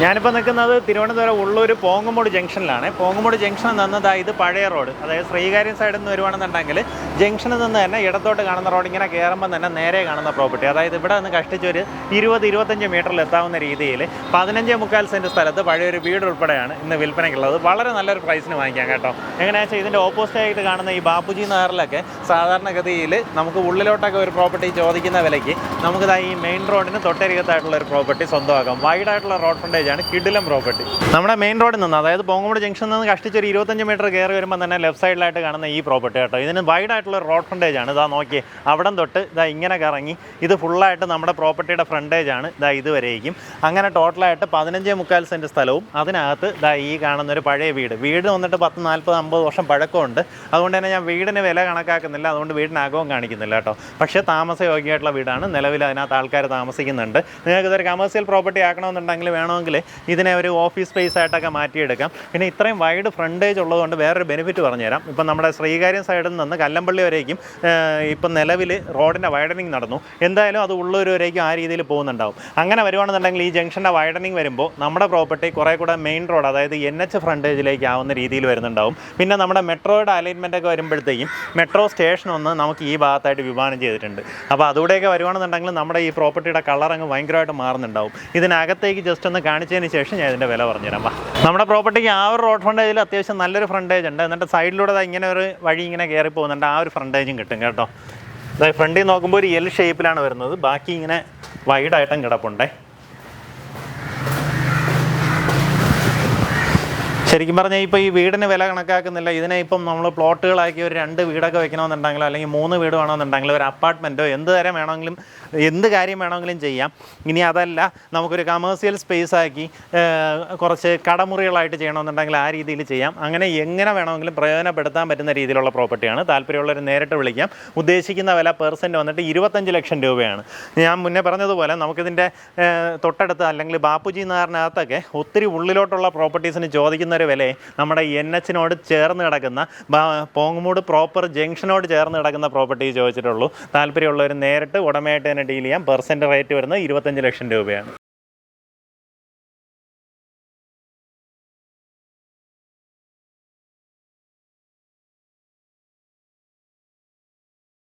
ഞാനിപ്പോൾ നിൽക്കുന്നത് തിരുവനന്തപുരം ഉള്ളൂർ പോങ്ങുമൂട് ജംഗ്ഷനിലാണ്. പോങ്ങുമൂട് ജംഗ്ഷനിൽ നിന്ന് ഇത് പഴയ റോഡ്, അതായത് ശ്രീകാര്യം സൈഡിൽ നിന്ന് വരുവാണെന്നുണ്ടെങ്കിൽ ജംഗ്ഷനിൽ നിന്ന് തന്നെ ഇടത്തോട്ട് കാണുന്ന റോഡ് ഇങ്ങനെ കയറുമ്പോൾ തന്നെ നേരെ കാണുന്ന പ്രോപ്പർട്ടി, അതായത് ഇവിടെ നിന്ന് കഷ്ടിച്ചൊരു 20-25 മീറ്ററിൽ എത്താവുന്ന രീതിയിൽ 15.25 സെൻറ്റ് സ്ഥലത്ത് പഴയൊരു വീട് ഉൾപ്പെടെയാണ് ഇന്ന് വിൽപ്പനയ്ക്കുള്ളത്. വളരെ നല്ലൊരു പ്രൈസിന് വാങ്ങിക്കാം കേട്ടോ. എങ്ങനെയാണെന്ന് വെച്ചാൽ ഇതിൻ്റെ ഓപ്പോസിറ്റ് ആയിട്ട് കാണുന്ന ഈ ബാപ്പുജി നഗറിലൊക്കെ സാധാരണഗതിയിൽ നമുക്ക് ഉള്ളിലോട്ടൊക്കെ ഒരു പ്രോപ്പർട്ടി ചോദിക്കുന്ന വിലയ്ക്ക് നമുക്കിതാ ഈ മെയിൻ റോഡിന് തൊട്ടരികത്തായിട്ടുള്ള ഒരു പ്രോപ്പർട്ടി സ്വന്തമാക്കാം. വൈഡായിട്ടുള്ള റോഡ് ഫ്രണ്ടേജ് ആണ്, കിടിലം പ്രോപ്പർട്ടി. നമ്മുടെ മെയിൻ റോഡിൽ നിന്ന്, അതായത് പോങ്ങുമൂട് ജംഗ്ഷനിൽ നിന്ന് കഷ്ടിച്ചൊരു 25 മീറ്റർ കയറി വരുമ്പോൾ തന്നെ ലെഫ്റ്റ് സൈഡിലായിട്ട് കാണുന്ന ഈ പ്രോപ്പർട്ടി കേട്ടോ. ഇതിന് വൈഡായിട്ടുള്ള റോഡ് ഫ്രണ്ടേജ് ആണ്. ഇതാ നോക്കിയേ, അവിടം തൊട്ട് ഇതാ ഇങ്ങനെ കറങ്ങി ഇത് ഫുള്ളായിട്ട് നമ്മുടെ പ്രോപ്പർട്ടിയുടെ ഫ്രണ്ടേജ് ആണ്. ഇതാ ഇതുവരെയും അങ്ങനെ ടോട്ടലായിട്ട് 15.25 സെൻറ്റ് സ്ഥലവും അതിനകത്ത് ഇതാ ഈ കാണുന്നൊരു പഴയ വീട് വന്നിട്ട് 10, 40, 50 വർഷം പഴക്കമുണ്ട്. അതുകൊണ്ട് തന്നെ ഞാൻ വീടിന് വില കണക്കാക്കുന്നില്ല, അതുകൊണ്ട് വീടിനകവും കാണിക്കുന്നില്ല കേട്ടോ. പക്ഷേ താമസയോഗ്യമായിട്ടുള്ള വീടാണ്, നിലവിൽ അതിനകത്ത് ആൾക്കാർ താമസിക്കുന്നുണ്ട്. നിങ്ങൾക്ക് ഇതൊരു കമേഴ്സ്യൽ പ്രോപ്പർട്ടി ആക്കണമെന്നുണ്ടെങ്കിൽ വേണമെങ്കിൽ ഇതിനെ ഒരു ഓഫീസ് സ്പേസ് ആയിട്ടൊക്കെ മാറ്റിയെടുക്കാം. പിന്നെ ഇത്രയും വൈഡ് ഫ്രണ്ടേജ് ഉള്ളതുകൊണ്ട് വേറൊരു ബെനിഫിറ്റ് പറഞ്ഞുതരാം. ഇപ്പം നമ്മുടെ ശ്രീകാര്യം സൈഡിൽ നിന്ന് കല്ലമ്പള്ളി വരേക്കും ഇപ്പം നിലവിൽ റോഡിൻ്റെ വൈഡനിങ് നടന്നു. എന്തായാലും അത് ഉള്ളൂർ വരേക്കും ആ രീതിയിൽ പോകുന്നുണ്ടാവും. അങ്ങനെ വരുവാണെന്നുണ്ടെങ്കിൽ ഈ ജംഗ്ഷൻ്റെ വൈഡനിങ് വരുമ്പോൾ നമ്മുടെ പ്രോപ്പർട്ടി കുറേ കൂടെ മെയിൻ റോഡ്, അതായത് NH ഫ്രണ്ടേജിലേക്ക് ആവുന്ന രീതിയിൽ വരുന്നുണ്ടാവും. പിന്നെ നമ്മുടെ മെട്രോയുടെ അലൈൻമെൻ്റ് ഒക്കെ വരുമ്പോഴത്തേക്കും മെട്രോ സ്റ്റേഷൻ ഒന്ന് നമുക്ക് ഈ ഭാഗത്തായിട്ട് വിഭാവനം ചെയ്തിട്ടുണ്ട്. അപ്പോൾ അതുകൂടെയൊക്കെ വരുവാണെന്നുണ്ടെങ്കിൽ നമ്മുടെ ഈ പ്രോപ്പർട്ടിയുടെ കളർ അങ്ങ് ഭയങ്കരമായിട്ട് മാറുന്നുണ്ടാവും. ഇതിനകത്തേക്ക് ജസ്റ്റ് ഒന്ന് കാണിച്ചതിന് ശേഷം ഞാൻ ഇതിൻ്റെ വില പറഞ്ഞുതരാം. നമ്മുടെ പ്രോപ്പർട്ടിക്ക് ആ ഒരു റോഡ് ഫ്രണ്ടേജിൽ അത്യാവശ്യം നല്ലൊരു ഫ്രണ്ടേജ് ഉണ്ട്. എന്നിട്ട് സൈഡിലൂടെ ഇങ്ങനെ ഒരു വഴി ഇങ്ങനെ കയറി പോകുന്നുണ്ട്, ആ ഒരു ഫ്രണ്ടേജും കിട്ടും കേട്ടോ. അതായത് ഫ്രണ്ടിൽ നോക്കുമ്പോൾ ഒരു L ഷേപ്പിലാണ് വരുന്നത്, ബാക്കി ഇങ്ങനെ വൈഡായിട്ടും കിടപ്പുണ്ടേ. ശരിക്കും പറഞ്ഞാൽ ഇപ്പോൾ ഈ വീടിന് വില കണക്കാക്കുന്നില്ല. ഇതിനെ ഇപ്പം നമ്മൾ പ്ലോട്ടുകളാക്കി ഒരു 2 വീടൊക്കെ വെക്കണമെന്നുണ്ടെങ്കിലോ അല്ലെങ്കിൽ 3 വീട് വേണമെന്നുണ്ടെങ്കിലോ ഒരു അപ്പാർട്ട്മെൻറ്റോ എന്ത് തരം വേണമെങ്കിലും എന്ത് കാര്യം വേണമെങ്കിലും ചെയ്യാം. ഇനി അതല്ല നമുക്കൊരു കമേഴ്സ്യൽ സ്പേസ് ആക്കി കുറച്ച് കടമുറികളായിട്ട് ചെയ്യണമെന്നുണ്ടെങ്കിൽ ആ രീതിയിൽ ചെയ്യാം. അങ്ങനെ എങ്ങനെ വേണമെങ്കിലും പ്രയോജനപ്പെടുത്താൻ പറ്റുന്ന രീതിയിലുള്ള പ്രോപ്പർട്ടിയാണ്. താല്പര്യമുള്ളവർ നേരിട്ട് വിളിക്കാം. ഉദ്ദേശിക്കുന്ന വില പെർസെൻറ്റ് വന്നിട്ട് 25 ലക്ഷം രൂപയാണ്. ഞാൻ മുന്നേ പറഞ്ഞതുപോലെ നമുക്കിതിൻ്റെ തൊട്ടടുത്ത് അല്ലെങ്കിൽ ബാപ്പുജി നഗറിനകത്തൊക്കെ ഒത്തിരി ഉള്ളിലോട്ടുള്ള പ്രോപ്പർട്ടീസിന് ചോദിക്കുന്ന ഒരു വില നമ്മുടെ NH-നോട് ചേർന്ന് കിടക്കുന്ന പോങ്ങുമൂട് പ്രോപ്പർ ജംഗ്ഷനോട് ചേർന്ന് കിടക്കുന്ന പ്രോപ്പർട്ടി ചോദിച്ചിട്ടുള്ളൂ. താല്പര്യമുള്ളവർ നേരിട്ട് ഉടമയായിട്ട് തന്നെ ഡീൽ ചെയ്യാം. പെർസെൻറ്റ് റേറ്റ് വരുന്നത് 25 ലക്ഷം രൂപയാണ്.